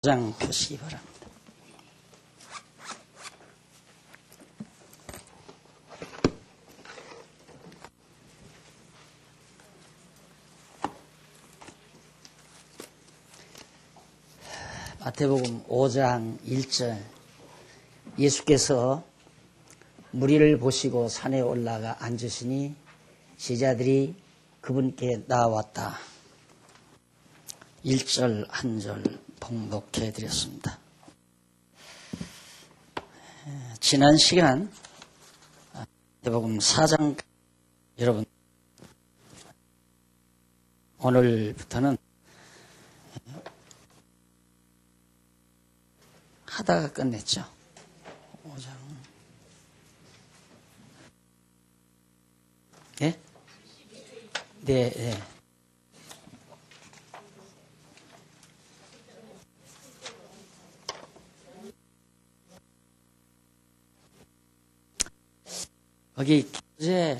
장 펴시기 바랍니다. 마태복음 5장 1절 예수께서 무리를 보시고 산에 올라가 앉으시니 제자들이 그분께 나왔다. 1절 한 절 봉독해 드렸습니다. 지난 시간 마태복음 4장 여러분 오늘부터는 하다가 끝냈죠. 5장. 예? 네, 네. 거기 교재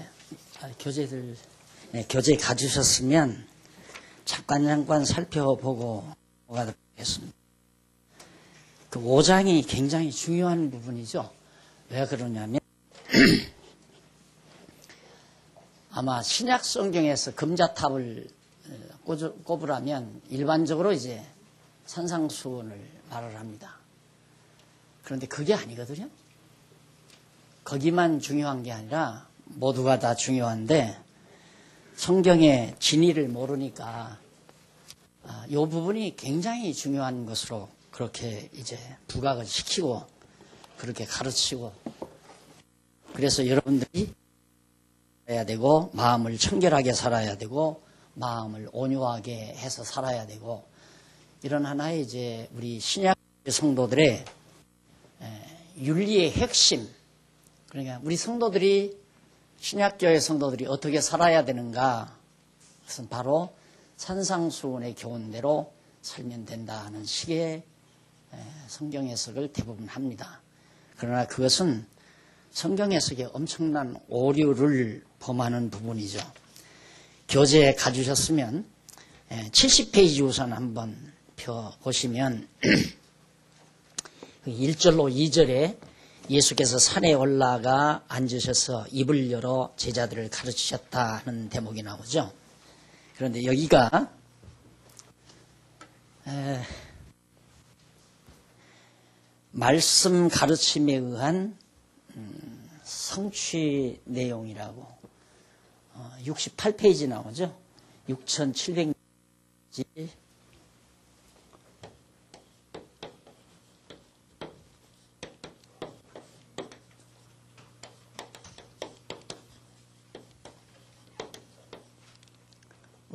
가주셨으면 잠깐 살펴보고 가도록 하겠습니다. 그 5장이 굉장히 중요한 부분이죠. 왜 그러냐면 아마 신약 성경에서 금자탑을 꼽으라면 일반적으로 이제 산상수훈을 말을 합니다. 그런데 그게 아니거든요. 거기만 중요한 게 아니라 모두가 다 중요한데 성경의 진리를 모르니까 이 부분이 굉장히 중요한 것으로 그렇게 이제 부각을 시키고 그렇게 가르치고 그래서 여러분들이 살아야 되고 마음을 청결하게 살아야 되고 마음을 온유하게 해서 살아야 되고 이런 하나의 이제 우리 신약 성도들의 윤리의 핵심 그러니까 우리 성도들이 신약교회 성도들이 어떻게 살아야 되는가 그것은 바로 산상수훈의 교훈대로 살면 된다 하는 식의 성경 해석을 대부분 합니다. 그러나 그것은 성경 해석에 엄청난 오류를 범하는 부분이죠. 교재에 가주셨으면 70페이지 우선 한번 펴보시면 1절로 2절에 예수께서 산에 올라가 앉으셔서 입을 열어 제자들을 가르치셨다 하는 대목이 나오죠. 그런데 여기가 말씀 가르침에 의한 성취 내용이라고 68페이지 나오죠. 6700페이지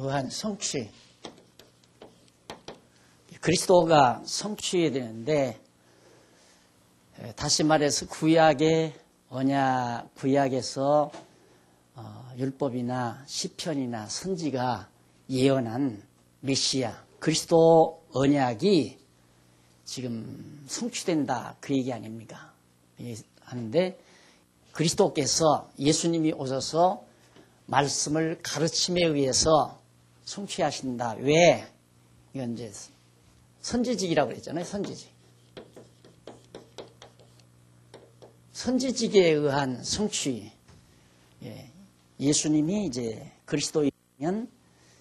의한 성취 그리스도가 성취해야 되는데 다시 말해서 구약의 언약 구약에서 율법이나 시편이나 선지가 예언한 메시아 그리스도 언약이 지금 성취된다 그 얘기 아닙니까? 하는데 그리스도께서 예수님이 오셔서 말씀을 가르침에 의해서 성취하신다. 왜? 이건 이제 선지직이라고 그랬잖아요. 선지직. 선지직에 의한 성취. 예수님이 이제 그리스도이면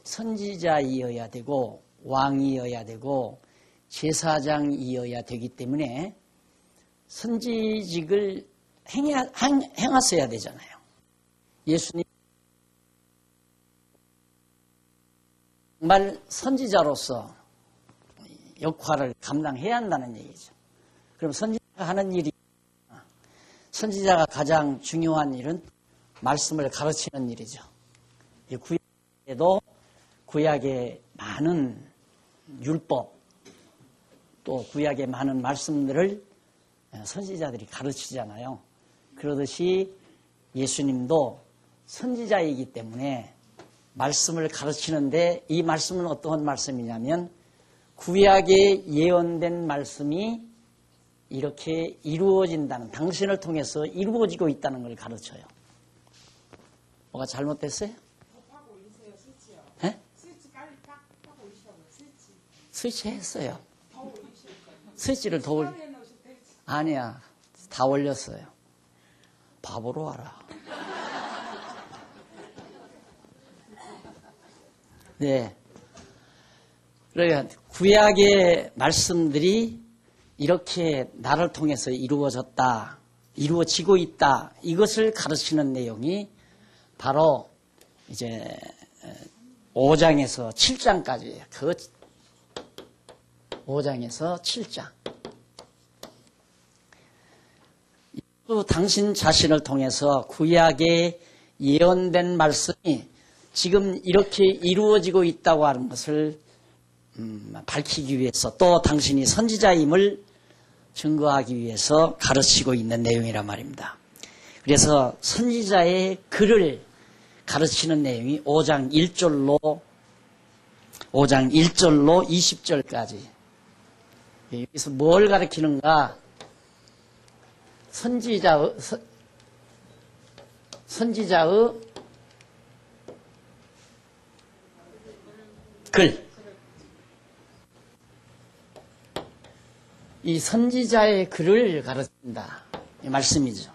선지자이어야 되고 왕이어야 되고 제사장이어야 되기 때문에 선지직을 행하셔야 되잖아요. 예수님 정말 선지자로서 역할을 감당해야 한다는 얘기죠. 그럼 선지자가 하는 일이 선지자가 가장 중요한 일은 말씀을 가르치는 일이죠. 구약에도 구약의 많은 율법 또 구약의 많은 말씀들을 선지자들이 가르치잖아요. 그러듯이 예수님도 선지자이기 때문에 말씀을 가르치는데 이 말씀은 어떤 말씀이냐면 구약에 예언된 말씀이 이렇게 이루어진다는 당신을 통해서 이루어지고 있다는 걸 가르쳐요. 뭐가 잘못됐어요? 네? 스위치 했어요. 스위치를 더 올려. 아니야. 다 올렸어요. 바보로 와라. 네. 그러니까 구약의 말씀들이 이렇게 나를 통해서 이루어졌다, 이루어지고 있다, 이것을 가르치는 내용이 바로 이제 5장에서 7장까지예요. 그 5장에서 7장. 또 당신 자신을 통해서 구약의 예언된 말씀이 지금 이렇게 이루어지고 있다고 하는 것을 밝히기 위해서, 또 당신이 선지자임을 증거하기 위해서 가르치고 있는 내용이란 말입니다. 그래서 선지자의 글을 가르치는 내용이 5장 1절로 20절까지. 여기서 뭘 가르치는가? 선지자의 글. 이 선지자의 글을 가르친다. 이 말씀이죠.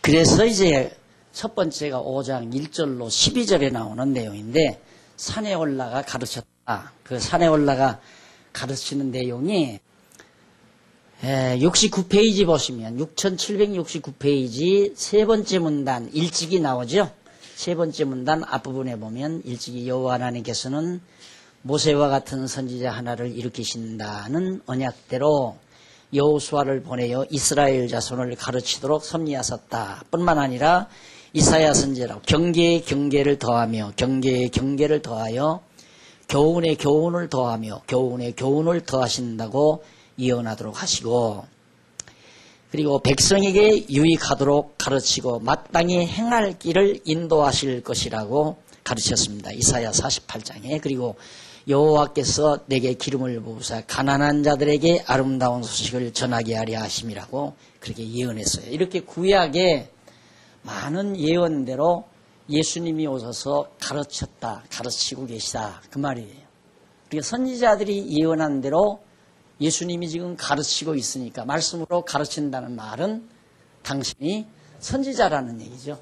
그래서 이제 첫 번째가 5장 1절로 12절에 나오는 내용인데, 산에 올라가 가르쳤다. 그 산에 올라가 가르치는 내용이 69페이지 보시면 6769페이지 세 번째 문단 일찍이 나오죠. 세 번째 문단 앞부분에 보면 일찍이 여호와 하나님께서는 모세와 같은 선지자 하나를 일으키신다는 언약대로 여호수아를 보내어 이스라엘 자손을 가르치도록 섭리하셨다. 뿐만 아니라 이사야 선지자라고 경계에 경계를 더하며 경계에 경계를 더하여 교훈에 교훈을 더하며 교훈에 교훈을 더하신다고 예언하도록 하시고, 그리고 백성에게 유익하도록 가르치고 마땅히 행할 길을 인도하실 것이라고 가르쳤습니다. 이사야 48장에. 그리고 여호와께서 내게 기름을 부으사 가난한 자들에게 아름다운 소식을 전하게 하려 하심이라고 그렇게 예언했어요. 이렇게 구약에 많은 예언대로 예수님이 오셔서 가르쳤다, 가르치고 계시다, 그 말이에요. 그러니까 선지자들이 예언한 대로 예수님이 지금 가르치고 있으니까, 말씀으로 가르친다는 말은 당신이 선지자라는 얘기죠.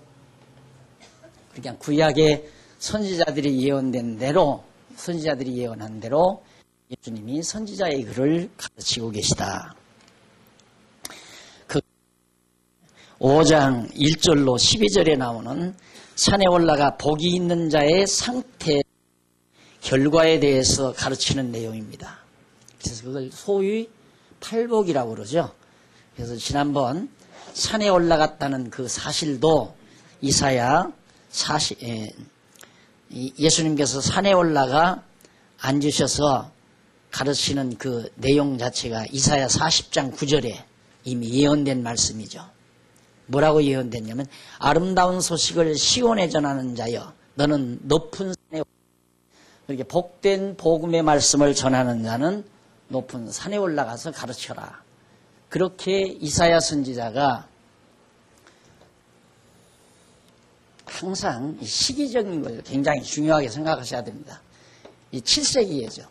그러니까 구약의 선지자들이 예언된 대로, 선지자들이 예언한 대로 예수님이 선지자의 글을 가르치고 계시다. 그 5장 1절로 12절에 나오는 산에 올라가 복이 있는 자의 상태, 결과에 대해서 가르치는 내용입니다. 그래서 그걸 소위 팔복이라고 그러죠. 그래서 지난번 산에 올라갔다는 그 사실도 이사야 예수님께서 산에 올라가 앉으셔서 가르치는 그 내용 자체가 이사야 40장 9절에 이미 예언된 말씀이죠. 뭐라고 예언됐냐면, 아름다운 소식을 시온에 전하는 자여 너는 높은 산에, 이렇게 복된 복음의 말씀을 전하는 자는 높은 산에 올라가서 가르쳐라. 그렇게 이사야 선지자가 항상 시기적인 걸 굉장히 중요하게 생각하셔야 됩니다. 이 7세기예죠.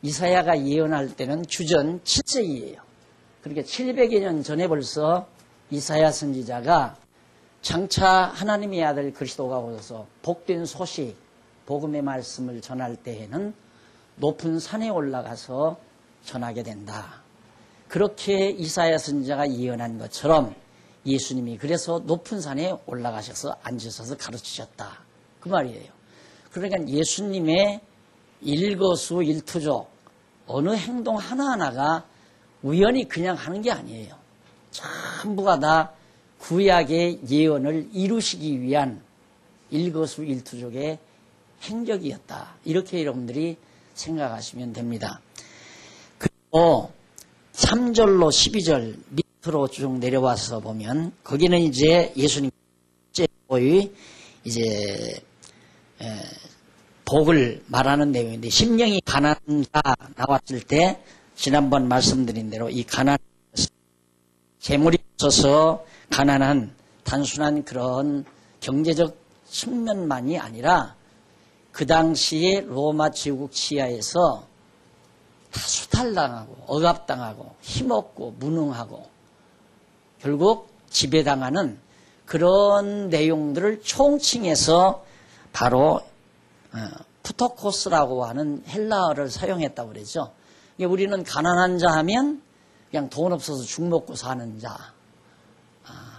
이사야가 예언할 때는 주전 7세기예요. 그러니까 700여 년 전에 벌써 이사야 선지자가 장차 하나님의 아들 그리스도가 오셔서 복된 소식, 복음의 말씀을 전할 때에는 높은 산에 올라가서 전하게 된다. 그렇게 이사야 선지자가 예언한 것처럼 예수님이 그래서 높은 산에 올라가셔서 앉으셔서 가르치셨다. 그 말이에요. 그러니까 예수님의 일거수일투족, 어느 행동 하나하나가 우연히 그냥 하는 게 아니에요. 전부가 다 구약의 예언을 이루시기 위한 일거수일투족의 행적이었다. 이렇게 여러분들이 생각하시면 됩니다. 그리고 3절로 12절 밑으로 쭉 내려와서 보면 거기는 이제 예수님의 이제 복을 말하는 내용인데, 심령이 가난한 자 나왔을 때 지난번 말씀드린 대로 이 가난, 재물이 없어서 가난한 단순한 그런 경제적 측면만이 아니라 그 당시에 로마 제국 치하에서 다수 수탈당하고 억압당하고 힘없고 무능하고 결국 지배당하는 그런 내용들을 총칭해서 바로 푸토코스라고 하는 헬라어를 사용했다고 그러죠. 우리는 가난한 자 하면 그냥 돈 없어서 죽 먹고 사는 자,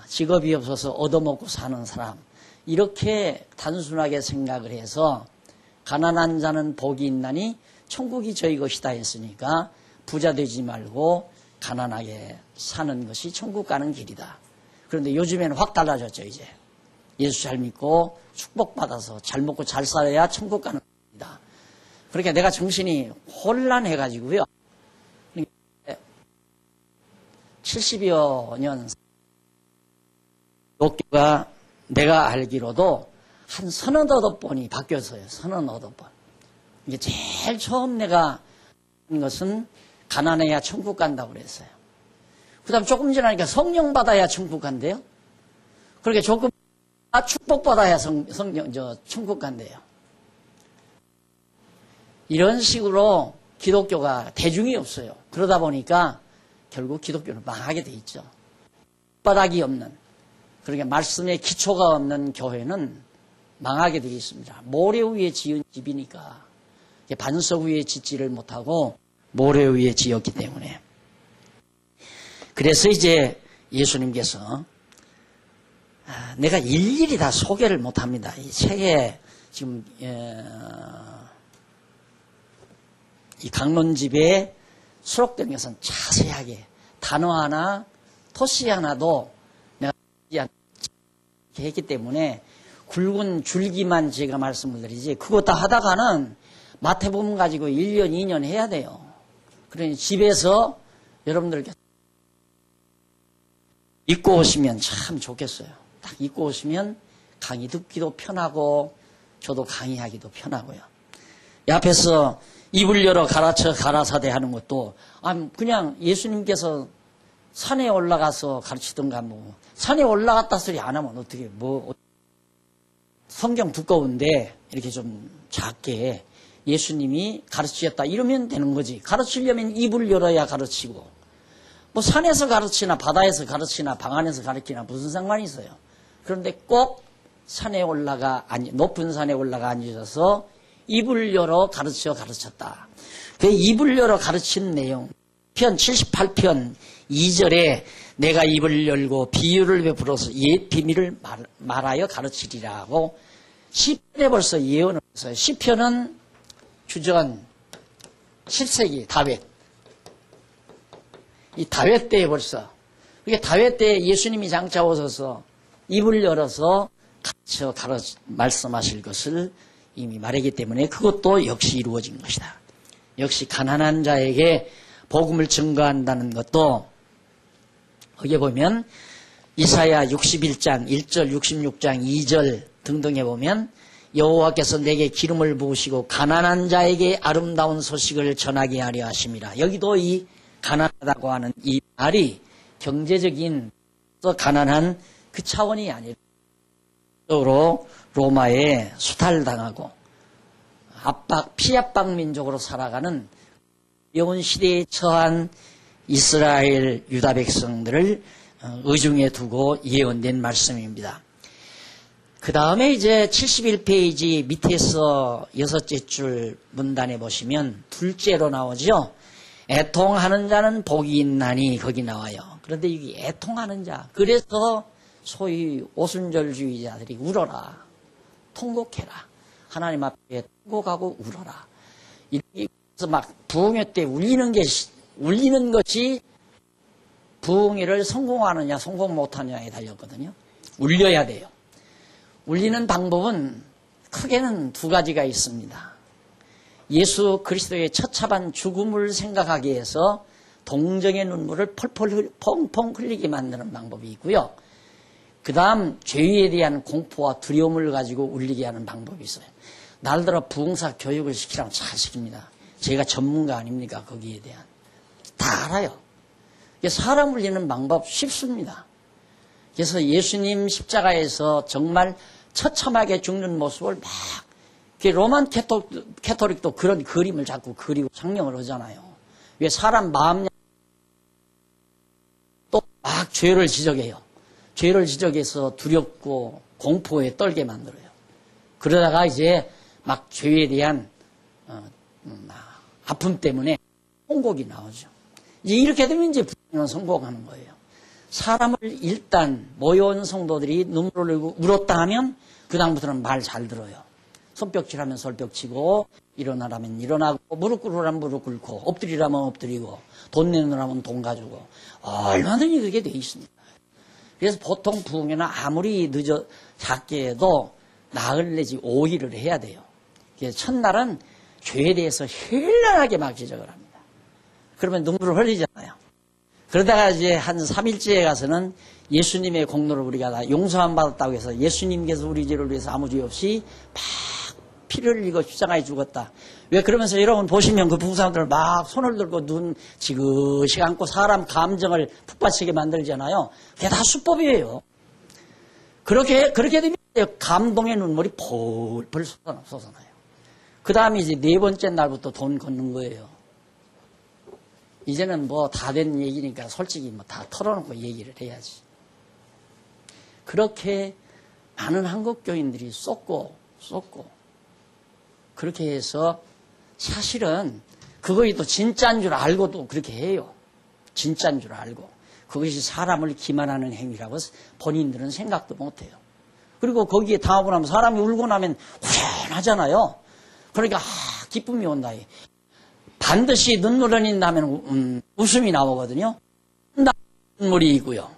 직업이 없어서 얻어먹고 사는 사람, 이렇게 단순하게 생각을 해서 가난한 자는 복이 있나니 천국이 저희 것이다 했으니까 부자 되지 말고 가난하게 사는 것이 천국 가는 길이다. 그런데 요즘에는 확 달라졌죠. 이제 예수 잘 믿고 축복받아서 잘 먹고 잘 살아야 천국 가는 길이다. 그러니까 내가 정신이 혼란해가지고요. 70여 년 기독교가 내가 알기로도 한 38번이 바뀌었어요. 38번. 이게 제일 처음 내가 한 것은 가난해야 천국 간다고 그랬어요. 그 다음 조금 지나니까 성령 받아야 천국 간대요. 그렇게 조금 축복받아야 천국 간대요. 이런 식으로 기독교가 대중이 없어요. 그러다 보니까 결국 기독교는 망하게 돼 있죠. 바닥이 없는, 그러니까 말씀에 기초가 없는 교회는 망하게 되어 있습니다. 모래 위에 지은 집이니까 반석 위에 짓지를 못하고 모래 위에 지었기 때문에. 그래서 이제 예수님께서 내가 일일이 다 소개를 못합니다. 이 책에 지금 이 강론집에 수록된 것은 자세하게 단어 하나, 토시 하나도 내가 했기 때문에 굵은 줄기만 제가 말씀을 드리지, 그거 다 하다가는 마태복음 가지고 1년, 2년 해야 돼요. 그러니 집에서 여러분들께 읽고 오시면 참 좋겠어요. 딱 읽고 오시면 강의 듣기도 편하고 저도 강의하기도 편하고요. 이 앞에서 입을 열어 가라쳐 가라사대 하는 것도 그냥 예수님께서 산에 올라가서 가르치던가 뭐 산에 올라갔다 소리 안 하면 어떻게 성경 두꺼운데 이렇게 좀 작게 예수님이 가르치셨다 이러면 되는 거지. 가르치려면 입을 열어야 가르치고, 뭐 산에서 가르치나 바다에서 가르치나 방 안에서 가르치나 무슨 상관이 있어요. 그런데 꼭 산에 높은 산에 올라가 앉으셔서 입을 열어 가르쳤다. 그 입을 열어 가르친 내용, 편 78편 2절에 내가 입을 열고 비유를 베풀어서 옛 비밀을 말하여 가르치리라고 시편에 벌써 예언을 했어요. 시편은 주전 7세기 다윗. 이 다윗 때에 벌써, 그게 다윗 때에 예수님이 장차 오셔서 입을 열어서 말씀하실 것을 이미 말했기 때문에 그것도 역시 이루어진 것이다. 역시 가난한 자에게 복음을 증거한다는 것도 거기에 보면 이사야 61장 1절 66장 2절 등등에 보면 여호와께서 내게 기름을 부으시고 가난한 자에게 아름다운 소식을 전하게 하려 하심이라. 여기도 이 가난하다고 하는 이 말이 경제적인 가난한 그 차원이 아니라 로마에 수탈당하고 피압방 민족으로 살아가는 어려운 시대에 처한 이스라엘 유다 백성들을 의중에 두고 예언된 말씀입니다. 그 다음에 이제 71페이지 밑에서 6째 줄 문단에 보시면 둘째로 나오죠. 애통하는 자는 복이 있나니 거기 나와요. 그런데 이게 애통하는 자, 그래서 소위 오순절주의자들이 울어라, 통곡해라, 하나님 앞에 통곡하고 울어라. 그래서 막 부흥회 때 울리는 것이 부흥회를 성공하느냐 성공 못하느냐에 달렸거든요. 울려야 돼요. 울리는 방법은 크게는 두 가지가 있습니다. 예수 그리스도의 처참한 죽음을 생각하게 해서 동정의 눈물을 펑펑 흘리게 만드는 방법이 있고요. 그 다음 죄에 대한 공포와 두려움을 가지고 울리게 하는 방법이 있어요. 날들어 부흥사 교육을 시키라면 잘 시킵니다. 제가 전문가 아닙니까? 거기에 대한. 다 알아요. 사람 울리는 방법 쉽습니다. 그래서 예수님 십자가에서 정말 처참하게 죽는 모습을 막, 로만 캐토릭도 그런 그림을 자꾸 그리고 창령을 하잖아요. 왜 사람 마음 또 막 죄를 지적해요. 죄를 지적해서 두렵고 공포에 떨게 만들어요. 그러다가 이제 막 죄에 대한 아픔 때문에 통곡이 나오죠. 이제 이렇게 되면 이제 부흥은 성공하는 거예요. 사람을 일단 모여온 성도들이 눈물을 울었다 하면 그 다음부터는 말 잘 들어요. 손뼉질하면 손뼉치고 일어나라면 일어나고 무릎 꿇으라면 무릎 꿇고 엎드리라면 엎드리고 돈 내놓으라면 돈 가지고 얼마든지 그게 돼 있습니다. 그래서 보통 부흥회는 아무리 작게 해도 나흘 내지 5일을 해야 돼요. 그래서 첫날은 죄에 대해서 현란하게 막 지적을 합니다. 그러면 눈물을 흘리잖아요. 그러다가 이제 한 3일째에 가서는 예수님의 공로를 우리가 다 용서함 받았다고 해서 예수님께서 우리 죄를 위해서 아무 죄 없이 막 피를 흘리고 십자가에 죽었다. 왜 그러면서 여러분 보시면 그 부흥사람들 막 손을 들고 눈 지그시 감고 사람 감정을 북받치게 만들잖아요. 그게 다 수법이에요. 그렇게 되면 감동의 눈물이 펄펄 솟아나요. 그 다음에 이제 네 번째 날부터 돈 걷는 거예요. 이제는 뭐 다 된 얘기니까 솔직히 뭐 다 털어놓고 얘기를 해야지. 그렇게 많은 한국 교인들이 쏟고 그렇게 해서 사실은 그것이 또 진짜인 줄 알고도 그렇게 해요. 진짜인 줄 알고. 그것이 사람을 기만하는 행위라고 본인들은 생각도 못해요. 그리고 거기에 당하고 나면 사람이 울고 나면 후련하잖아요. 그러니까 기쁨이 온다. 반드시 눈물 흘린다면 웃음이 나오거든요. 눈물이 있고요.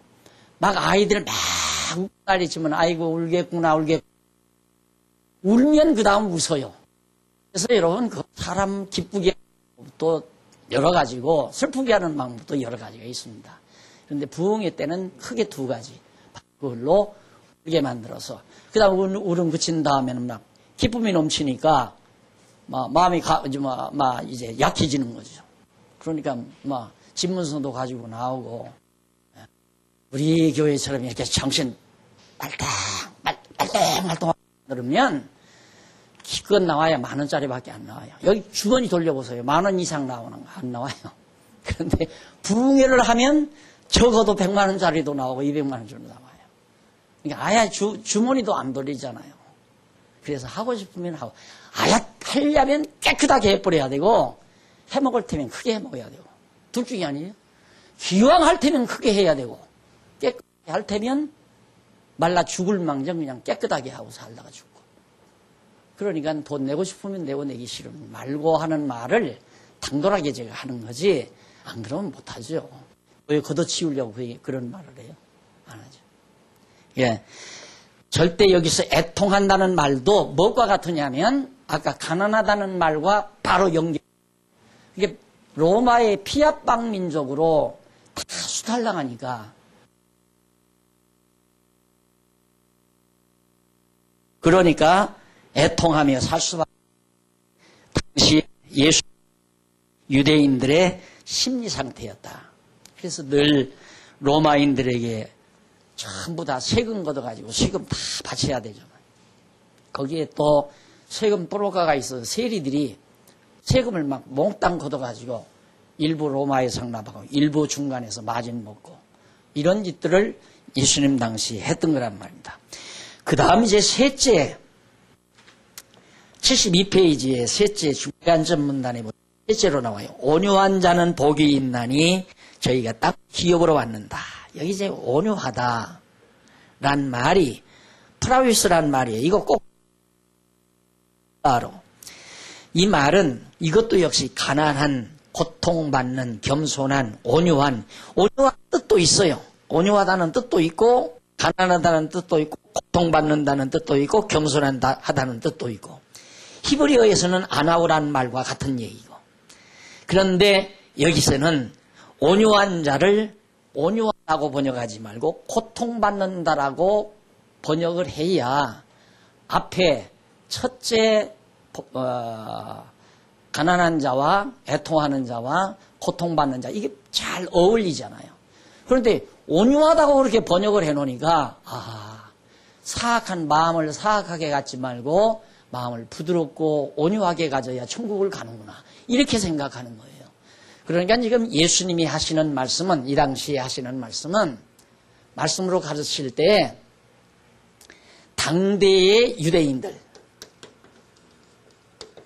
막 아이들 막 난리치면 아이고 울겠구나. 울면 그 다음 웃어요. 그래서 여러분 그 사람 기쁘게 또 여러 가지고 슬프게 하는 방법도 여러 가지가 있습니다. 그런데 부흥회 때는 크게 두 가지. 그걸로 울게 만들어서 그 다음 울음 그친 다음에는 막 기쁨이 넘치니까 마음이 이제 약해지는 거죠. 그러니까 집문서도 가지고 나오고 우리 교회처럼 이렇게 정신 말똥말똥 그러면 그건 나와야 10,000원짜리밖에 안 나와요. 여기 주머니 돌려보세요. 10,000원 이상 나오는 거 안 나와요. 그런데 부흥회를 하면 적어도 100만원짜리도 나오고 200만원짜리도 나와요. 그러니까 아예 주머니도 안 돌리잖아요. 그래서 하고 싶으면 하고 하려면 깨끗하게 해버려야 되고 해먹을 테면 크게 해먹어야 되고 둘 중에 아니에요. 기왕 할 테면 크게 해야 되고 깨끗하게 할 테면 말라 죽을 망정 그냥 깨끗하게 하고 살다가 죽고. 그러니까 돈 내고 싶으면 내고 내기 싫으면 말고 하는 말을 당돌하게 제가 하는 거지 안 그러면 못하죠. 왜 걷어치우려고 그런 말을 해요? 안 하죠. 예. 절대 여기서 애통한다는 말도 뭐가 같으냐면 아까 가난하다는 말과 바로 연결. 이게 로마의 피압방 민족으로 다 수탈당하니까 그러니까 애통하며 살 수밖에. 당시 예수 유대인들의 심리 상태였다. 그래서 늘 로마인들에게 전부 다 세금 걷어가지고 세금 다 바쳐야 되잖아요. 거기에 또 세금 브로커가 있어서 세리들이 세금을 막 몽땅 걷어가지고 일부 로마에 상납하고 일부 중간에서 마진 먹고 이런 짓들을 예수님 당시 했던 거란 말입니다. 그 다음 이제 셋째 72페이지에 셋째 중간 전문단에 보면 셋째로 나와요. 온유한 자는 복이 있나니 저희가 딱 기업으로 받는다. 여기 이제 온유하다란 말이 프라위스란 말이에요. 이거 꼭 알아. 이 말은 이것도 역시 가난한, 고통받는, 겸손한, 온유한 뜻도 있어요. 온유하다는 뜻도 있고 가난하다는 뜻도 있고 고통받는다는 뜻도 있고 겸손하다는 뜻도 있고 히브리어에서는 아나우란 말과 같은 얘기고 그런데 여기서는 온유한 자를 온유하다고 번역하지 말고 고통받는다라고 번역을 해야 앞에 첫째 가난한 자와 애통하는 자와 고통받는 자 이게 잘 어울리잖아요. 그런데 온유하다고 그렇게 번역을 해놓으니까 사악한 마음을 사악하게 갖지 말고 마음을 부드럽고 온유하게 가져야 천국을 가는구나 이렇게 생각하는 거예요. 그러니까 지금 예수님이 하시는 말씀은, 이 당시에 하시는 말씀은, 말씀으로 가르칠 때 당대의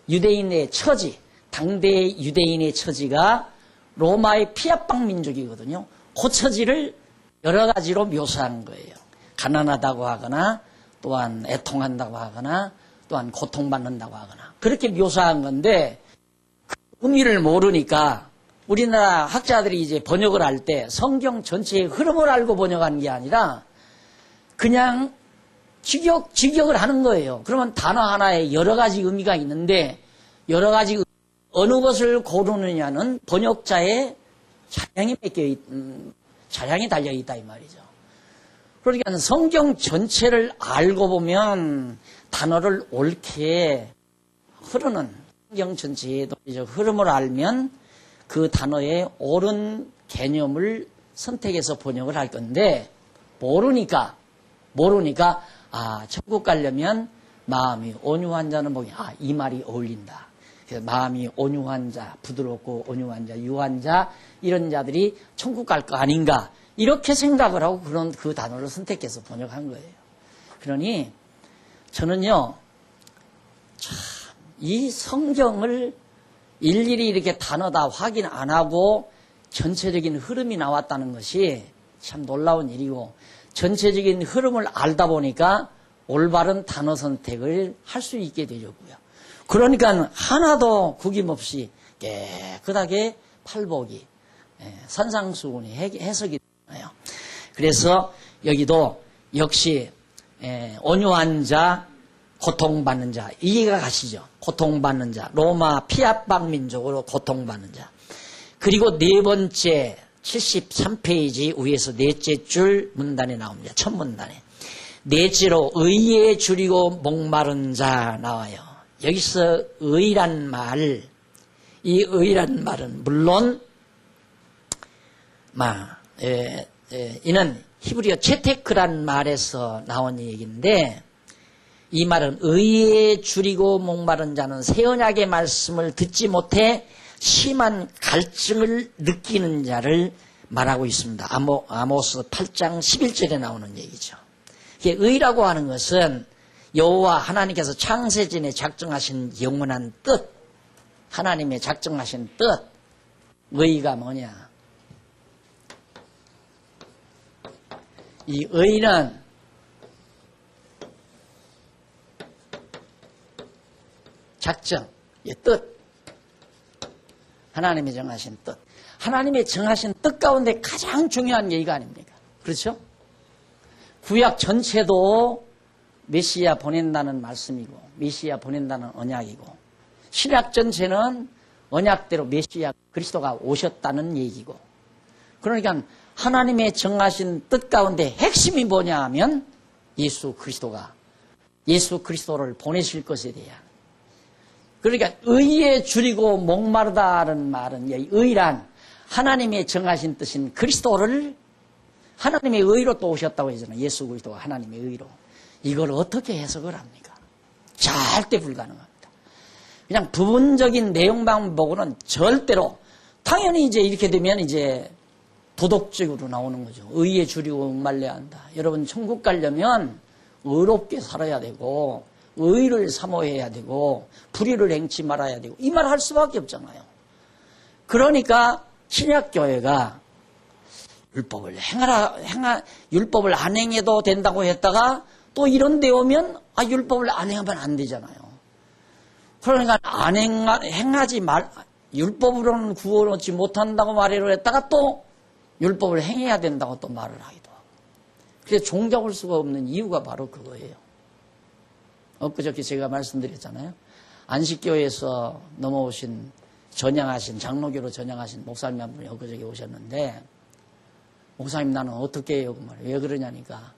유대인의 처지, 당대의 유대인의 처지가 로마의 피압방 민족이거든요. 그 처지를 여러 가지로 묘사한 거예요. 가난하다고 하거나, 또한 애통한다고 하거나, 또한 고통받는다고 하거나, 그렇게 묘사한 건데, 그 의미를 모르니까 우리나라 학자들이 이제 번역을 할 때 성경 전체의 흐름을 알고 번역하는 게 아니라 그냥 직역을 하는 거예요. 그러면 단어 하나에 여러 가지 의미가 있는데, 여러 가지 어느 것을 고르느냐는 번역자의 자량이 달려있다 이 말이죠. 그러니까 성경 전체를 알고 보면 단어를 옳게 흐르는, 성경 전체의 흐름을 알면 그 단어의 옳은 개념을 선택해서 번역을 할 건데, 모르니까 천국 가려면 마음이 온유한 자는 복이, 이 말이 어울린다. 그래서 마음이 온유한 자, 부드럽고 온유한 자, 유한 자, 이런 자들이 천국 갈 거 아닌가, 이렇게 생각을 하고 그 단어를 선택해서 번역한 거예요. 그러니 저는요, 참 이 성경을 일일이 이렇게 단어 다 확인 안 하고 전체적인 흐름이 나왔다는 것이 참 놀라운 일이고, 전체적인 흐름을 알다 보니까 올바른 단어 선택을 할 수 있게 되려고요. 그러니까 하나도 구김없이 깨끗하게 팔복이, 산상수훈이 해석이 되나요. 그래서 여기도 역시 온유한 자, 고통받는 자, 이해가 가시죠. 고통받는 자, 로마 피압방 민족으로 고통받는 자. 그리고 네 번째 73페이지 위에서 넷째 줄 문단에 나옵니다. 첫 문단에. 넷째로 의에 줄이고 목마른 자 나와요. 여기서 의란 말, 이 의란 말은 물론 이는 히브리어 체테크란 말에서 나온 얘기인데, 이 말은 의에 줄이고 목마른 자는 새 언약의 말씀을 듣지 못해 심한 갈증을 느끼는 자를 말하고 있습니다. 아모스 8장 11절에 나오는 얘기죠. 의라고 하는 것은 여호와 하나님께서 창세전에 작정하신 영원한 뜻, 하나님의 작정하신 뜻. 의가 뭐냐? 이 의는 작정, 뜻, 하나님이 정하신 뜻. 하나님의 정하신 뜻 가운데 가장 중요한 얘기가 아닙니까? 그렇죠? 구약 전체도 메시아 보낸다는 말씀이고, 메시아 보낸다는 언약이고, 신약 전체는 언약대로 메시아 그리스도가 오셨다는 얘기고, 그러니까 하나님의 정하신 뜻 가운데 핵심이 뭐냐 하면 예수 그리스도를 보내실 것에 대한, 그러니까 의에 줄이고 목마르다는 말은, 의란 하나님의 정하신 뜻인 그리스도를 하나님의 의로 또 오셨다고 하잖아요. 예수 그리스도가 하나님의 의로. 이걸 어떻게 해석을 합니까? 절대 불가능합니다. 그냥 부분적인 내용만 보고는 절대로, 당연히 이제 이렇게 되면 이제 도덕적으로 나오는 거죠. 의에 줄이고 목말라야 한다. 여러분 천국 가려면 의롭게 살아야 되고, 의를 사모해야 되고, 불의를 행치 말아야 되고, 이 말 할 수밖에 없잖아요. 그러니까 신약교회가 율법을 율법을 안 행해도 된다고 했다가 또 이런 데 오면 율법을 안 행하면 안 되잖아요. 그러니까 행하지 말, 율법으로는 구원 얻지 못한다고 말하려 했다가 또 율법을 행해야 된다고 또 말을 하기도 하고. 그래서 종잡을 수가 없는 이유가 바로 그거예요. 엊그저께 제가 말씀드렸잖아요. 안식교에서 넘어오신 장로교로 전향하신 목사님 한 분이 엊그저께 오셨는데, 목사님 나는 어떻게 해요? 그 말이에요. 왜 그러냐니까,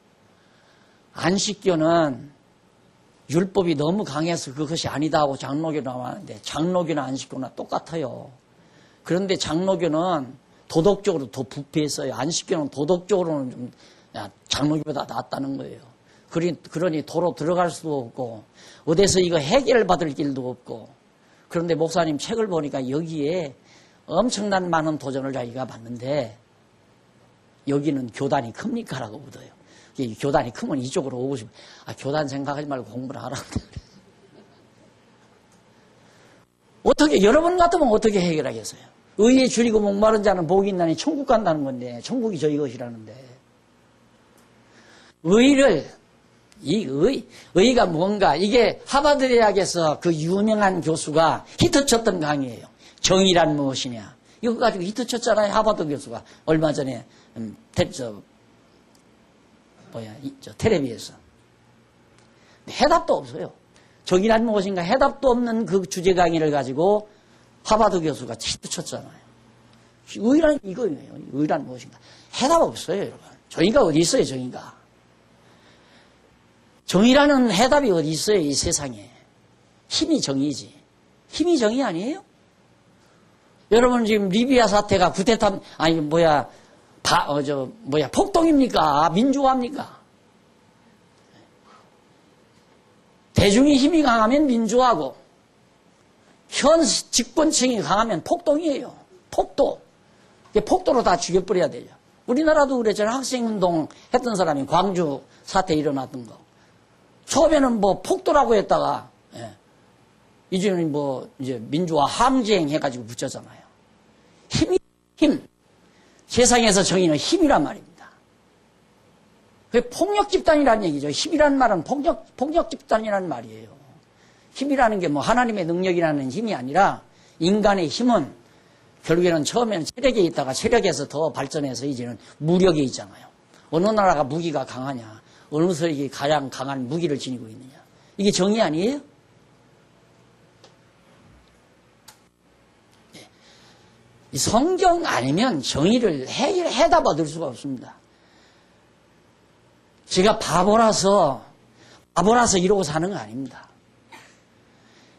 안식교는 율법이 너무 강해서 그것이 아니다 하고 장로교 나왔는데, 장로교나 안식교나 똑같아요. 그런데 장로교는 도덕적으로 더 부패했어요. 안식교는 도덕적으로는 좀 장로교보다 낫다는 거예요. 그러니 도로 들어갈 수도 없고, 어디서 이거 해결을 받을 길도 없고. 그런데 목사님 책을 보니까 여기에 엄청난 많은 도전을 자기가 받는데 여기는 교단이 큽니까? 라고 묻어요. 교단이 크면 이쪽으로 오고 싶어. 교단 생각하지 말고 공부를 하라고. 어떻게, 여러분 같으면 어떻게 해결하겠어요? 의에 줄이고 목마른 자는 복이 있나니 천국 간다는 건데, 천국이 저희 것이라는데. 의가 뭔가, 이게 하버드 대학에서 그 유명한 교수가 히트쳤던 강의예요. 정의란 무엇이냐. 이거 가지고 히트쳤잖아요. 하버드 교수가. 얼마 전에, 텔레비에서. 해답도 없어요. 정의란 무엇인가 해답도 없는 그 주제 강의를 가지고 하버드 교수가 히트쳤잖아요. 의란 이거예요. 의란 무엇인가. 해답 없어요, 여러분. 정의가 어디 있어요, 정의가. 정의라는 해답이 어디 있어요, 이 세상에. 힘이 정의지. 힘이 정의 아니에요? 여러분 지금 리비아 사태가 구테타, 폭동입니까? 민주화입니까? 대중의 힘이 강하면 민주화고, 현 집권층이 강하면 폭동이에요. 폭도. 폭도로 다 죽여버려야 돼요. 우리나라도 그랬잖아요. 학생운동 했던 사람이 광주 사태 일어났던 거. 처음에는 폭도라고 했다가, 이제는 이제 민주화 항쟁 해가지고 붙였잖아요. 힘. 세상에서 정의는 힘이란 말입니다. 그게 폭력 집단이라는 얘기죠. 힘이란 말은 폭력 집단이라는 말이에요. 힘이라는 게 하나님의 능력이라는 힘이 아니라 인간의 힘은 결국에는 처음에는 체력에 있다가 체력에서 더 발전해서 이제는 무력에 있잖아요. 어느 나라가 무기가 강하냐. 어느 세력이 가장 강한 무기를 지니고 있느냐. 이게 정의 아니에요? 이 성경 아니면 정의를 해답 얻을 수가 없습니다. 제가 바보라서 이러고 사는 거 아닙니다.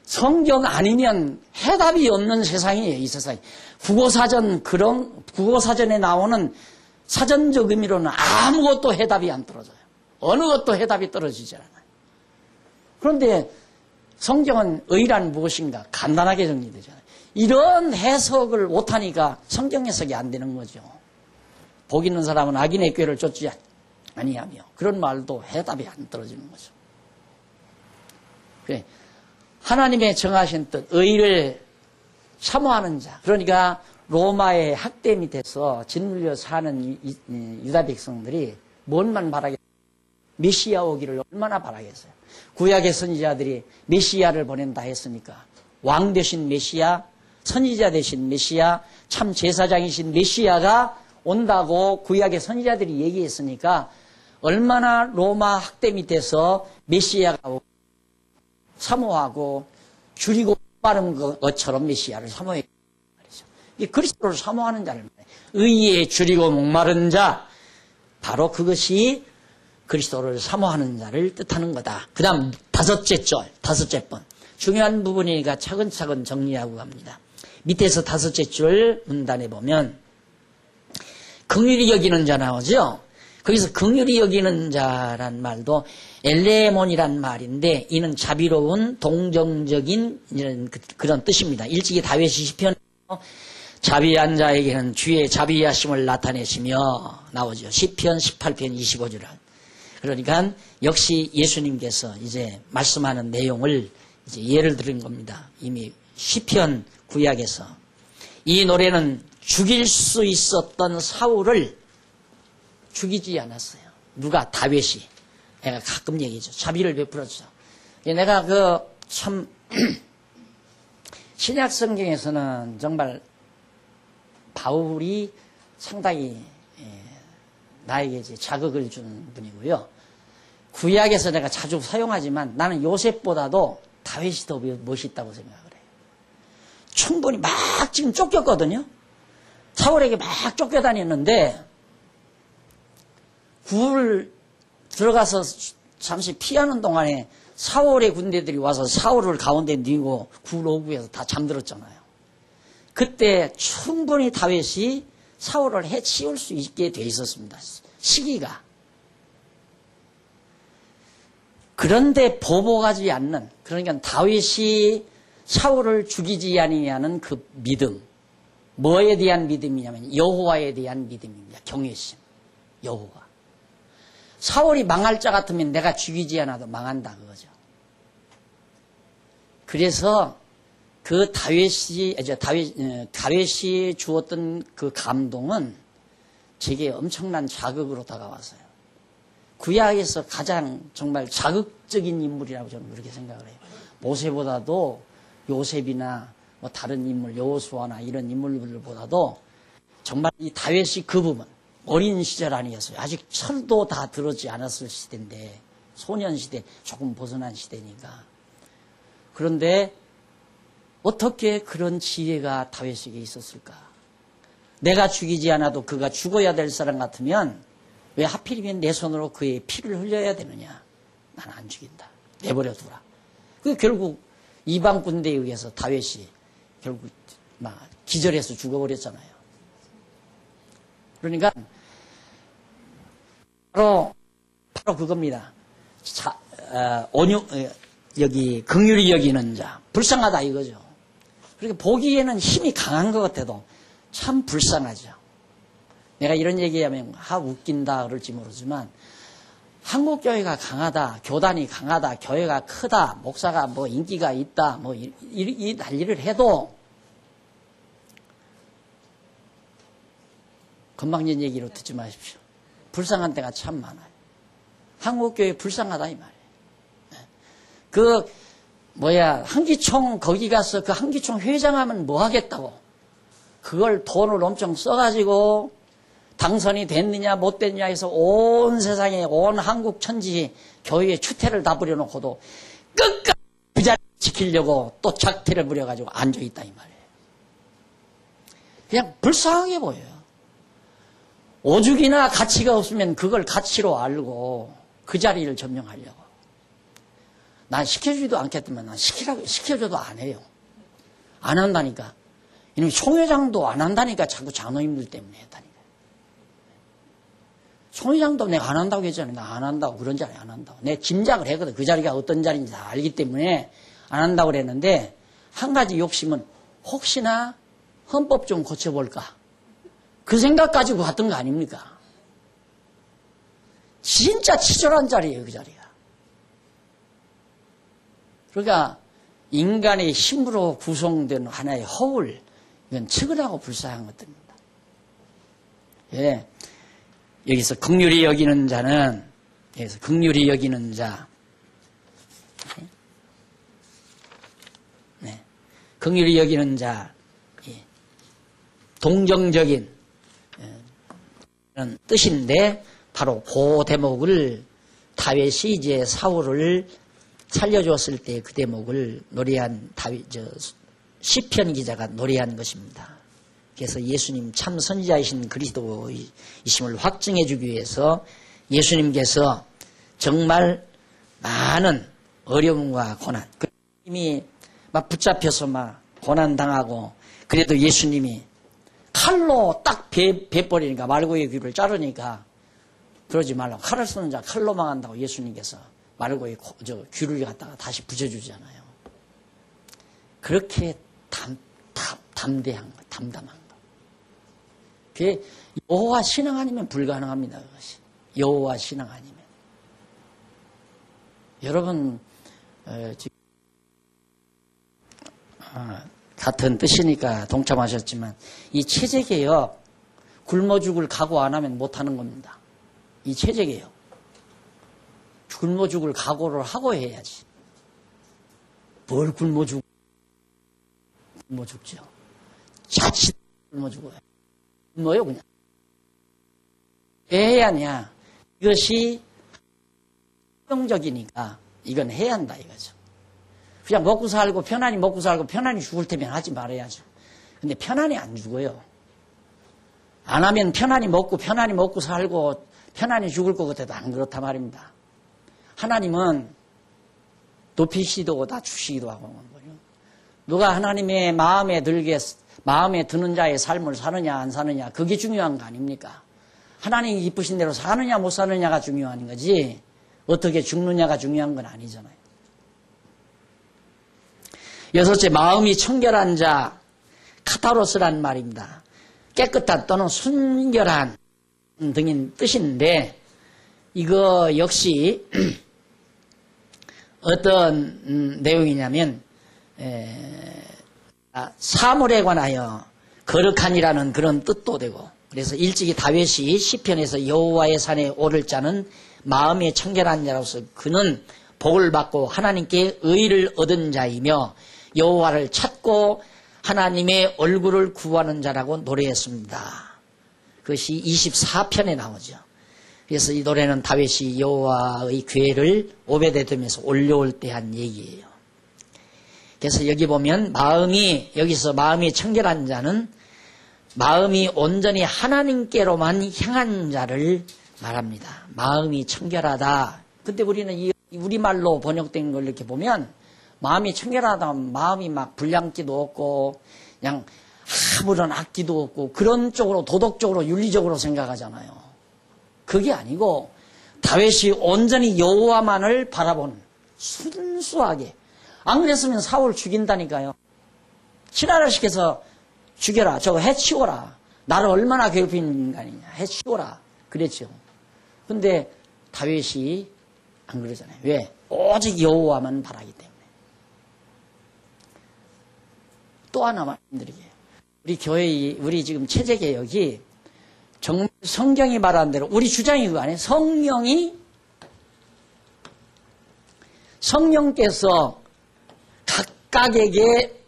성경 아니면 해답이 없는 세상이에요, 이 세상이. 국어사전에 나오는 사전적 의미로는 아무것도 해답이 안 떨어져요. 어느 것도 해답이 떨어지지 않아요. 그런데 성경은 의란 무엇인가 간단하게 정리되잖아요. 이런 해석을 못하니까 성경 해석이 안 되는 거죠. 복 있는 사람은 악인의 꾀를 쫓지 아니하며 그런 말도 해답이 안 떨어지는 거죠. 그래. 하나님의 정하신 뜻, 의를 사모하는 자. 그러니까 로마의 학대 밑에서 짓눌려 사는 유다 백성들이 뭔만 바라겠어요? 메시아 오기를 얼마나 바라겠어요? 구약의 선지자들이 메시아를 보낸다 했으니까 왕 되신 메시아, 선지자 되신 메시아, 참 제사장이신 메시아가 온다고 구약의 선지자들이 얘기했으니까 얼마나 로마 학대 밑에서 메시아가 사모하고 줄이고 빠른 것처럼 메시아를 사모했단 말이죠. 이 그리스도를 사모하는 자를 말해요. 의에 줄이고 목마른 자, 바로 그것이 그리스도를 사모하는 자를 뜻하는 거다. 그 다음 다섯째 번. 중요한 부분이니까 차근차근 정리하고 갑니다. 밑에서 다섯째 줄 문단에 보면 긍휼히 여기는 자 나오죠. 거기서 긍휼히 여기는 자란 말도 엘레몬이란 말인데 이는 자비로운 동정적인 이런 그런 뜻입니다. 일찍이 다윗이 시편 자비한 자에게는 주의 자비하심을 나타내시며 나오죠. 시편 18편 25절. 그러니까 역시 예수님께서 이제 말씀하는 내용을 이제 예를 들은 겁니다. 이미 시편 구약에서 이 노래는 죽일 수 있었던 사울을 죽이지 않았어요. 누가? 다윗이. 내가 가끔 얘기죠. 자비를 베풀었죠. 내가 참 신약 성경에서는 정말 바울이 상당히 나에게 자극을 주는 분이고요. 구약에서 내가 자주 사용하지만 나는 요셉보다도 다윗이 더 멋있다고 생각을 해요. 충분히 막 지금 쫓겼거든요. 사울에게 막 쫓겨다녔는데 굴 들어가서 잠시 피하는 동안에 사울의 군대들이 와서 사울을 가운데 뉘고 굴 오구에서 다 잠들었잖아요. 그때 충분히 다윗이 사울을 해치울 수 있게 돼 있었습니다. 시기가. 그런데 보복하지 않는, 그러니까 다윗이 사울을 죽이지 아니하는 그 믿음, 뭐에 대한 믿음이냐면 여호와에 대한 믿음입니다. 경외심. 여호와. 사울이 망할 자 같으면 내가 죽이지 않아도 망한다 그거죠. 그래서 그 다윗이 주었던 그 감동은 제게 엄청난 자극으로 다가왔어요. 구약에서 가장 정말 자극적인 인물이라고 저는 그렇게 생각을 해요. 모세보다도 요셉이나 뭐 다른 인물, 여호수아나 이런 인물들보다도 정말 이 다윗이 그 부분, 어린 시절 아니었어요. 아직 철도 다 들었지 않았을 시대인데, 소년 시대, 조금 벗어난 시대니까. 그런데 어떻게 그런 지혜가 다윗에게 있었을까? 내가 죽이지 않아도 그가 죽어야 될 사람 같으면 왜 하필이면 내 손으로 그의 피를 흘려야 되느냐? 나는 안 죽인다. 내버려 두라. 그 결국 이방 군대에 의해서 다윗이 결국 막 기절해서 죽어버렸잖아요. 그러니까 바로 그겁니다. 여기 긍휼히 여기는 자, 불쌍하다 이거죠. 그러니까 보기에는 힘이 강한 것 같아도 참 불쌍하죠. 내가 이런 얘기하면 웃긴다 그럴지 모르지만 한국 교회가 강하다, 교단이 강하다, 교회가 크다, 목사가 뭐 인기가 있다, 뭐 이 난리를 해도 건방진 얘기로 듣지 마십시오. 불쌍한 데가 참 많아요. 한국 교회 불쌍하다 이 말이에요. 한기총 거기 가서 그 한기총 회장하면 뭐 하겠다고? 그걸 돈을 엄청 써가지고 당선이 됐느냐 못 됐느냐 해서 온 세상에 온 한국 천지 교회에 추태를 다 부려놓고도 끝까지 그 자리 지키려고 또 작태를 부려가지고 앉아있다 이 말이에요. 그냥 불쌍하게 보여요. 오죽이나 가치가 없으면 그걸 가치로 알고 그 자리를 점령하려고. 난 시켜주지도 않겠지만 난 시켜줘도 안 해요. 안 한다니까. 이놈 총회장도 안 한다니까 자꾸 장로님들 때문에 했다니까. 총회장도 내가 안 한다고 했잖아요. 나 안 한다고 그런 자리 안 한다고. 내가 짐작을 했거든. 그 자리가 어떤 자리인지 다 알기 때문에 안 한다고 그랬는데 한 가지 욕심은 혹시나 헌법 좀 고쳐볼까. 그 생각 가지고 갔던 거 아닙니까? 진짜 치졸한 자리예요, 그 자리가. 그러니까 인간의 힘으로 구성된 하나의 허울, 이건 측은하고 불쌍한 것들입니다. 예. 여기서 긍휼히 여기는 자는, 여기서 긍휼히 여기는 자, 네. 긍휼히 여기는 자, 예. 동정적인 그런 뜻인데, 바로 그 대목을 다윗이 이제 사울을 살려줬을 때 그 대목을 노래한 시편 기자가 노래한 것입니다. 그래서 예수님 참 선지자이신 그리스도이심을 확증해 주기 위해서 예수님께서 정말 많은 어려움과 고난, 이미 막 붙잡혀서 막 고난 당하고 그래도 예수님이 칼로 딱 베버리니까 말고의 귀를 자르니까 그러지 말라고 칼을 쓰는 자 칼로 망한다고 예수님께서 말고의 귀를 갖다가 다시 붙여주잖아요. 그렇게 담대한 거, 담담한 거. 그게 여호와 신앙 아니면 불가능합니다. 그것이 여호와 신앙 아니면. 여러분 지금 같은 뜻이니까 동참하셨지만 이 체제개혁 굶어 죽을 각오 안 하면 못하는 겁니다. 이 체제개혁 굶어 죽을 각오를 하고 해야지. 뭘 굶어 죽죠. 자칫 굶어 죽어요. 굶어요 그냥. 왜 해야 하냐. 이것이 긍정적이니까 이건 해야 한다 이거죠. 그냥 먹고 살고 편안히 죽을 테면 하지 말아야죠. 근데 편안히 안 죽어요. 안 하면 편안히 먹고 살고 편안히 죽을 것 같아도 안 그렇다 말입니다. 하나님은 높이시도 낮추시기도 하고 거예요. 누가 하나님의 마음에 드는 자의 삶을 사느냐 안 사느냐 그게 중요한 거 아닙니까? 하나님이 기쁘신 대로 사느냐 못 사느냐가 중요한 거지 어떻게 죽느냐가 중요한 건 아니잖아요. 여섯째, 마음이 청결한 자, 카타로스란 말입니다. 깨끗한 또는 순결한 등인 뜻인데 이거 역시 어떤 내용이냐면 사물에 관하여 거룩한이라는 그런 뜻도 되고 그래서 일찍이 다윗이 시편에서 여호와의 산에 오를 자는 마음이 청결한 자로서 그는 복을 받고 하나님께 의를 얻은 자이며 여호와를 찾고 하나님의 얼굴을 구하는 자라고 노래했습니다. 그것이 24편에 나오죠. 그래서 이 노래는 다윗이 여호와의 궤를 오베데돔에서 올려올 때 한 얘기예요. 그래서 여기 보면 여기서 마음이 청결한 자는 마음이 온전히 하나님께로만 향한 자를 말합니다. 마음이 청결하다. 근데 우리는 이 우리말로 번역된 걸 이렇게 보면 마음이 청결하다, 마음이 막 불량기도 없고 그냥 아무런 악기도 없고 그런 쪽으로 도덕적으로 윤리적으로 생각하잖아요. 그게 아니고 다윗이 온전히 여호와만을 바라보는 순수하게. 안 그랬으면 사울 죽인다니까요. 신하를 시켜서 죽여라. 저거 해치워라. 나를 얼마나 괴롭힌 인간이냐. 해치워라. 그랬죠. 근데 다윗이 안 그러잖아요. 왜? 오직 여호와만 바라기 때문에. 또 하나 말씀드리게요. 우리 교회, 우리 지금 체제개혁이 정말 성경이 말하는 대로 우리 주장이 그거 아니에요. 성령께서 각각에게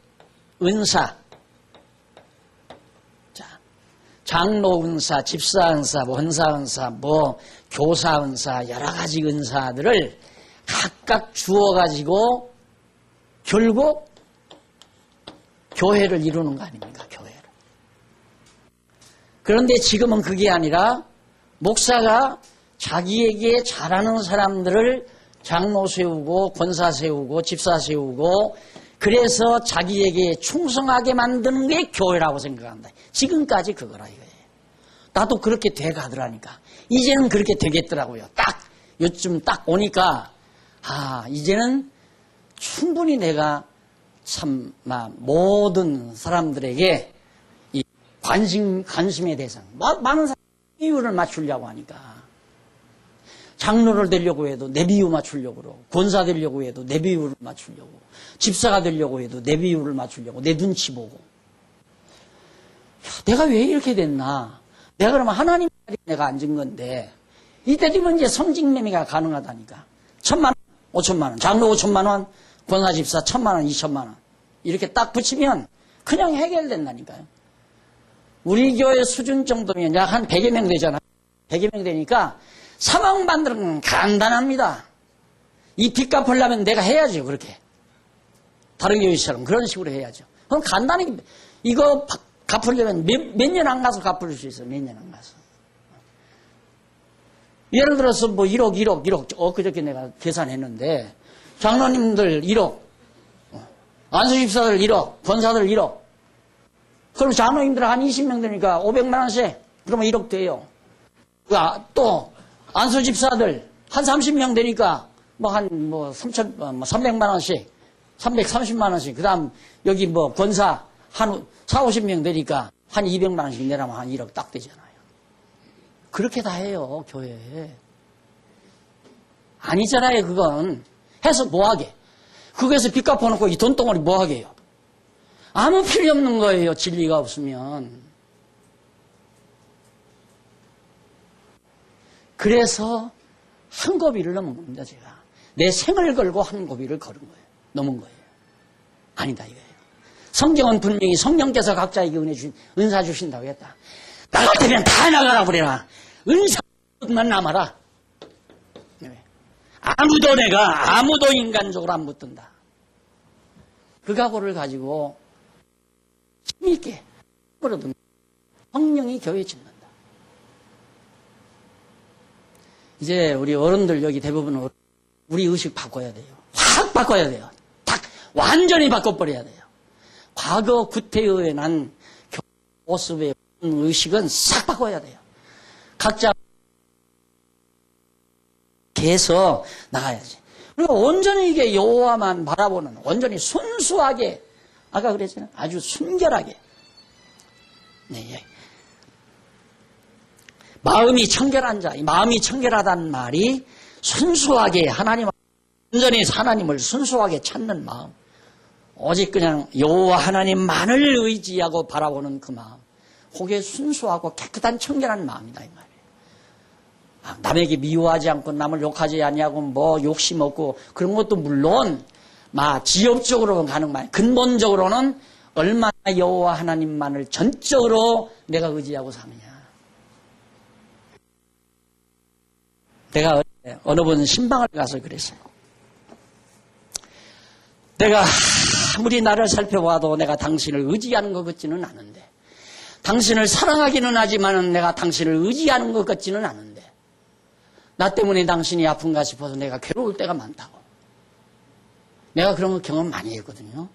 은사, 장로 은사, 집사 은사, 원사 은사, 교사 은사, 여러 가지 은사들을 각각 주어가지고 결국 교회를 이루는 거 아닙니까? 교회를. 그런데 지금은 그게 아니라 목사가 자기에게 잘하는 사람들을 장로 세우고 권사 세우고 집사 세우고 그래서 자기에게 충성하게 만드는 게 교회라고 생각한다. 지금까지 그거라 이거예요. 나도 그렇게 돼가더라니까. 이제는 그렇게 되겠더라고요. 요즘 딱 오니까 이제는 충분히 내가 참 모든 사람들에게 이 관심의 대상 많은 사람 비율을 맞추려고 하니까 장로를 되려고 해도 내 비유 맞추려고 그러고 권사 되려고 해도 내 비유를 맞추려고 집사가 되려고 해도 내 비유를 맞추려고 내 눈치 보고 내가 왜 이렇게 됐나. 내가 그러면 하나님 자리에 내가 앉은 건데 이때 되면 이제 성직매매가 가능하다니까. 1,000만 원, 5천만 원, 장로 5천만 원, 권사 집사 1,000만 원, 2천만 원 이렇게 딱 붙이면 그냥 해결된다니까요. 우리 교회 수준 정도면 약 한 100여 명 되잖아요. 100여 명 되니까 사망 만드는 건 간단합니다. 이 빚 갚으려면 내가 해야죠. 그렇게. 다른 교회처럼 그런 식으로 해야죠. 그럼 간단하게 이거 갚으려면 몇 년 안 가서 갚을 수 있어요. 몇 년 안 가서. 예를 들어서 1억 그저께 내가 계산했는데 장로님들 1억 안수집사들 1억 권사들 1억 그럼 장로님들 한 20명 되니까 500만 원씩 그러면 1억 돼요. 또 안수집사들 한 30명 되니까 300만 원씩 330만 원씩 그 다음 여기 권사 한 4, 50명 되니까 한 200만 원씩 내라면 한 1억 딱 되잖아요. 그렇게 다 해요, 교회에. 아니잖아요, 그건. 해서 뭐하게. 그거에서 빚 갚아놓고 이 돈덩어리 뭐하게 해요. 아무 필요 없는 거예요, 진리가 없으면. 그래서 한 고비를 넘은 겁니다, 제가. 내 생을 걸고 한 고비를 걸은 거예요. 넘은 거예요. 아니다, 이거예요. 성경은 분명히 성령께서 각자에게 은사 주신다고 했다. 나갈 때면 다 나가라 그래라. 은사만 남아라. 아무도 인간적으로 안 붙든다. 그 각오를 가지고 힘있게 끌어든 성령이 교회에 짓는다. 이제 우리 어른들 여기 대부분 우리 의식 바꿔야 돼요. 확 바꿔야 돼요. 딱 완전히 바꿔버려야 돼요. 과거 구태의에 난 모습의 의식은 싹 바꿔야 돼요. 각자 해서 나가야지. 그리고 온전히 이게 여호와만 바라보는 온전히 순수하게 아까 그랬잖아요. 아주 순결하게 네. 마음이 청결한 자, 마음이 청결하다는 말이 순수하게 온전히 하나님을 순수하게 찾는 마음, 오직 그냥 여호와 하나님만을 의지하고 바라보는 그 마음, 그게 순수하고 깨끗한 청결한 마음이다 이 말이에요. 남에게 미워하지 않고 남을 욕하지 아니하고 뭐 욕심 없고 그런 것도 물론 지엽적으로 가는 말, 근본적으로는 얼마나 여호와 하나님만을 전적으로 내가 의지하고 사느냐. 내가 어느 번 신방을 가서 그랬어요. 내가 아무리 나를 살펴봐도 내가 당신을 의지하는 것 같지는 않은데, 당신을 사랑하기는 하지만 내가 당신을 의지하는 것 같지는 않은데, 나 때문에 당신이 아픈가 싶어서 내가 괴로울 때가 많다고. 내가 그런 거 경험 많이 했거든요.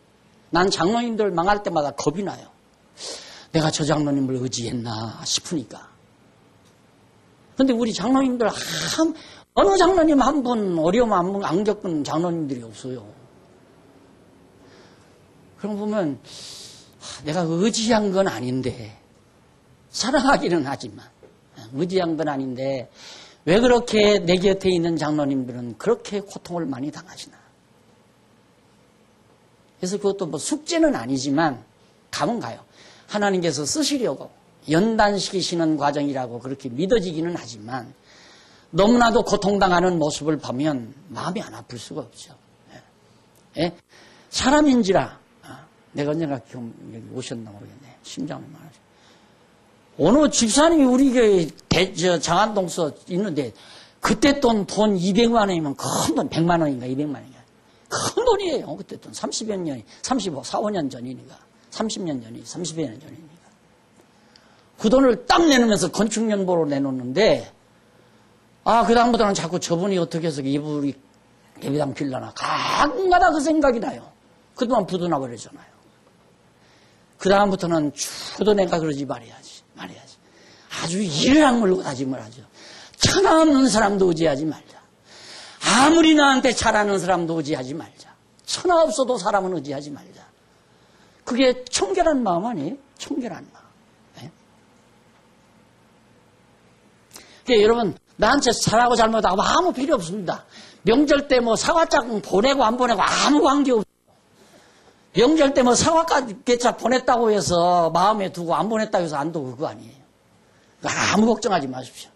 난 장로님들 망할 때마다 겁이 나요. 내가 저 장로님을 의지했나 싶으니까. 근데 우리 장로님들 어느 장로님 한 분 어려움 안 겪은 장로님들이 없어요. 그럼 보면 내가 의지한 건 아닌데, 사랑하기는 하지만 의지한 건 아닌데 왜 그렇게 내 곁에 있는 장로님들은 그렇게 고통을 많이 당하시나. 그래서 그것도 뭐 숙제는 아니지만 가면 가요. 하나님께서 쓰시려고 연단시키시는 과정이라고 그렇게 믿어지기는 하지만 너무나도 고통당하는 모습을 보면 마음이 안 아플 수가 없죠. 예? 사람인지라. 내가 언젠가 여기 오셨나 모르겠네. 심장을 말하죠. 어느 집사님이 우리 교회 장안동서 있는데 그때 돈 200만 원이면 큰 돈, 100만 원인가 200만 원인가. 큰 돈이에요. 그때 돈 30여 년이, 35, 4, 5년 전이니까. 30년 전이, 30여 년 전이니까. 그 돈을 딱 내놓으면서 건축연보로 내놓는데, 그다음부터는 자꾸 저분이 어떻게 해서 이불이 예배당 빌려나. 가끔가다 그 생각이 나요. 그동안 부도나 버리잖아요. 그다음부터는 주도 내가 그러지 말아야지. 아주 이를 악물고 다짐을 하죠. 천하 없는 사람도 의지하지 말자. 아무리 나한테 잘하는 사람도 의지하지 말자. 천하 없어도 사람은 의지하지 말자. 그게 청결한 마음 아니에요? 청결한 마음. 네? 그러니까 여러분, 나한테 잘하고 잘못하고 아무 필요 없습니다. 명절 때 뭐 사과장 보내고 안 보내고 아무 관계 없어요. 명절 때 뭐 사과까지 보냈다고 해서 마음에 두고 안 보냈다고 해서 안 두고 그거 아니에요. 아무 걱정하지 마십시오.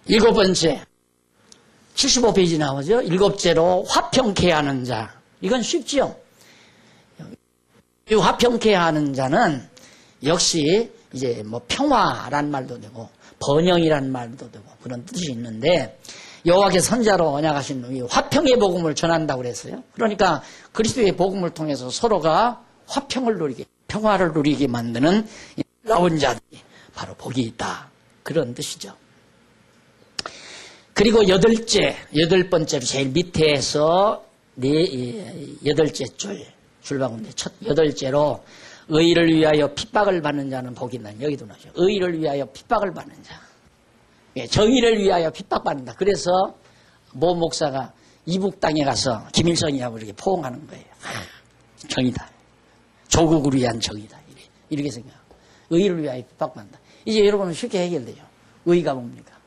일곱 번째, 75페이지 나오죠. 일곱째로 화평케 하는 자. 이건 쉽지요. 이 화평케 하는 자는 역시 이제 뭐 평화란 말도 되고 번영이란 말도 되고 그런 뜻이 있는데, 여호와께 선자로 언약하신 놈이 화평의 복음을 전한다고 그랬어요. 그러니까 그리스도의 복음을 통해서 서로가 화평을 누리게, 평화를 누리게 만드는 놀라운 자들이 바로 복이 있다. 그런 뜻이죠. 그리고 여덟 번째로 제일 밑에서 여덟째 줄바구니 첫 여덟째로 의를 위하여 핍박을 받는 자는 복이 있다. 여기도 나오죠. 의를 위하여 핍박을 받는 자. 정의를 위하여 핍박받는다. 그래서 모 목사가 이북 땅에 가서 김일성이하고 이렇게 포옹하는 거예요. 정의다. 조국을 위한 정의다. 이렇게 생각하고. 의를 위하여 핍박받는다. 이제 여러분은 쉽게 해결돼요. 의가 뭡니까?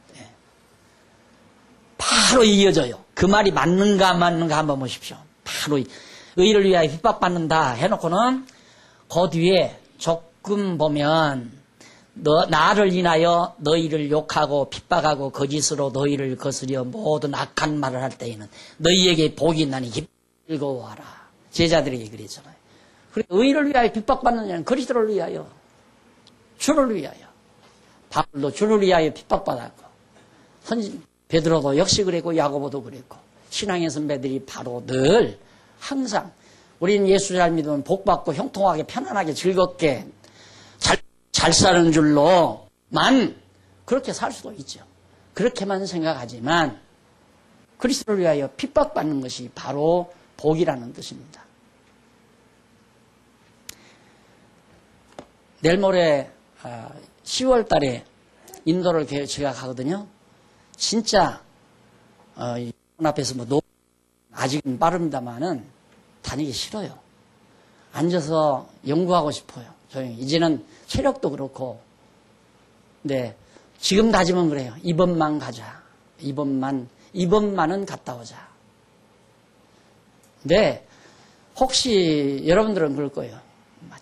바로 이어져요. 그 말이 맞는가 안 맞는가 한번 보십시오. 바로 의를 위하여 핍박받는다 해놓고는 그 뒤에 조금 보면 나를 인하여 너희를 욕하고 핍박하고 거짓으로 너희를 거스려 모든 악한 말을 할 때에는 너희에게 복이 있나니 즐거워하라. 제자들에게 그랬잖아요. 의를 위하여 핍박받는 자는 그리스도를 위하여, 주를 위하여. 바울도 주를 위하여 핍박받았고, 베드로도 역시 그랬고, 야고보도 그랬고, 신앙의 선배들이 바로 늘 항상 우리는 예수 잘 믿으면 복받고 형통하게 편안하게 즐겁게 잘 사는 줄로만 그렇게 살 수도 있죠. 그렇게만 생각하지만 그리스도를 위하여 핍박받는 것이 바로 복이라는 뜻입니다. 내일 모레 10월 달에 인도를 제가 가거든요. 진짜 앞에서 뭐 아직은 빠릅니다만은 다니기 싫어요. 앉아서 연구하고 싶어요. 조용히. 이제는 체력도 그렇고. 근데 지금 다짐은 그래요. 이번만 가자. 이번만은 갔다 오자. 근데 혹시 여러분들은 그럴 거예요.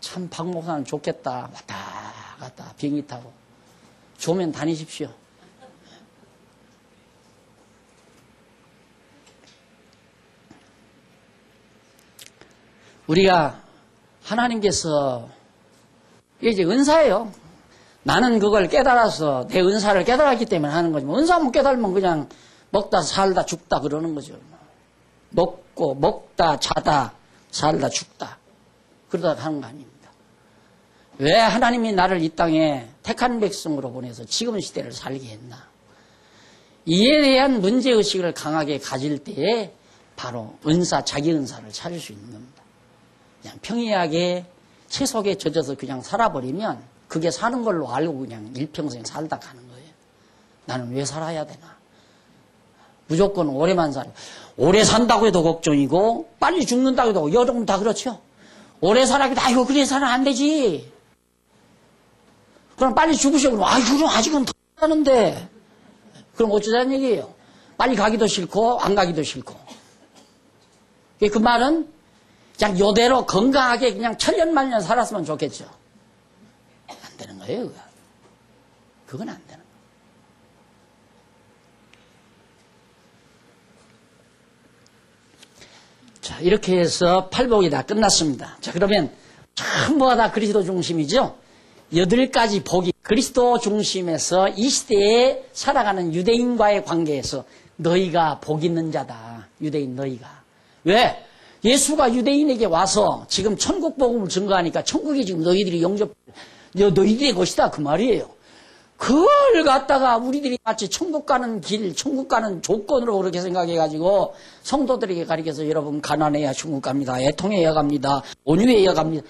참 박 목사는 좋겠다. 왔다 갔다 비행기 타고. 좋으면 다니십시오. 우리가 하나님께서 이게 이제 은사예요. 나는 그걸 깨달아서 내 은사를 깨달았기 때문에 하는 거지. 은사 못 깨달으면 그냥 먹다 살다 죽다 그러는 거죠. 먹다 자다 살다 죽다 그러다 하는 거 아닙니다. 왜 하나님이 나를 이 땅에 택한 백성으로 보내서 지금 시대를 살게 했나? 이에 대한 문제의식을 강하게 가질 때에 바로 은사, 자기 은사를 찾을 수 있는 겁니다. 그냥 평이하게 채속에 젖어서 그냥 살아버리면 그게 사는 걸로 알고 그냥 일평생 살다 가는 거예요. 나는 왜 살아야 되나? 무조건 오래만 살아. 오래 산다고 해도 걱정이고 빨리 죽는다고 해도 여러분 다 그렇죠. 오래 살아도 아이고 그래 살아 안 되지. 그럼 빨리 죽으셔. 그럼 그럼 아직은 더 사는데. 그럼 어쩌자는 얘기예요. 빨리 가기도 싫고 안 가기도 싫고. 그 말은 그냥 이대로 건강하게 그냥 천년만년 살았으면 좋겠죠. 안 되는 거예요. 그건 안 되는 거예요. 자, 이렇게 해서 팔복이 다 끝났습니다. 자, 그러면 전부가 다 그리스도 중심이죠. 8가지 복이 그리스도 중심에서 이 시대에 살아가는 유대인과의 관계에서 너희가 복 있는 자다. 유대인 너희가. 왜? 예수가 유대인에게 와서 지금 천국 복음을 증거하니까 천국이 지금 너희들이 너희들의 것이다 그 말이에요. 그걸 갖다가 우리들이 마치 천국 가는 길, 천국 가는 조건으로 그렇게 생각해가지고 성도들에게 가르쳐서 여러분 가난해야 천국 갑니다. 애통해야 갑니다. 온유해야 갑니다.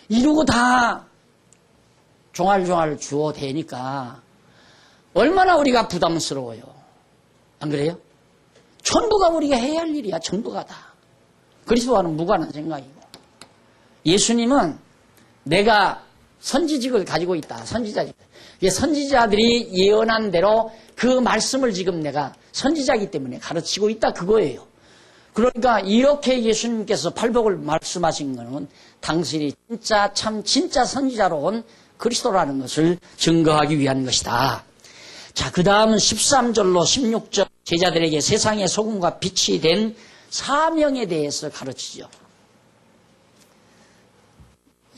이러고 다 종알종알 주어 대니까 얼마나 우리가 부담스러워요. 안 그래요? 전부가 우리가 해야 할 일이야. 전부가 다. 그리스도와는 무관한 생각이고. 예수님은 내가 선지직을 가지고 있다. 선지자직. 선지자들이 예언한 대로 그 말씀을 지금 내가 선지자이기 때문에 가르치고 있다. 그거예요. 그러니까 이렇게 예수님께서 팔복을 말씀하신 것은 당신이 진짜 선지자로 온 그리스도라는 것을 증거하기 위한 것이다. 자, 그 다음은 13절로 16절 제자들에게 세상의 소금과 빛이 된 사명에 대해서 가르치죠.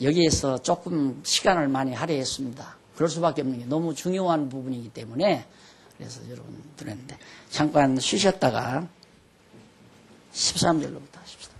여기에서 조금 시간을 많이 할애했습니다. 그럴 수밖에 없는 게 너무 중요한 부분이기 때문에 그래서 여러분 들었는데 잠깐 쉬셨다가 13절로부터 하십시다.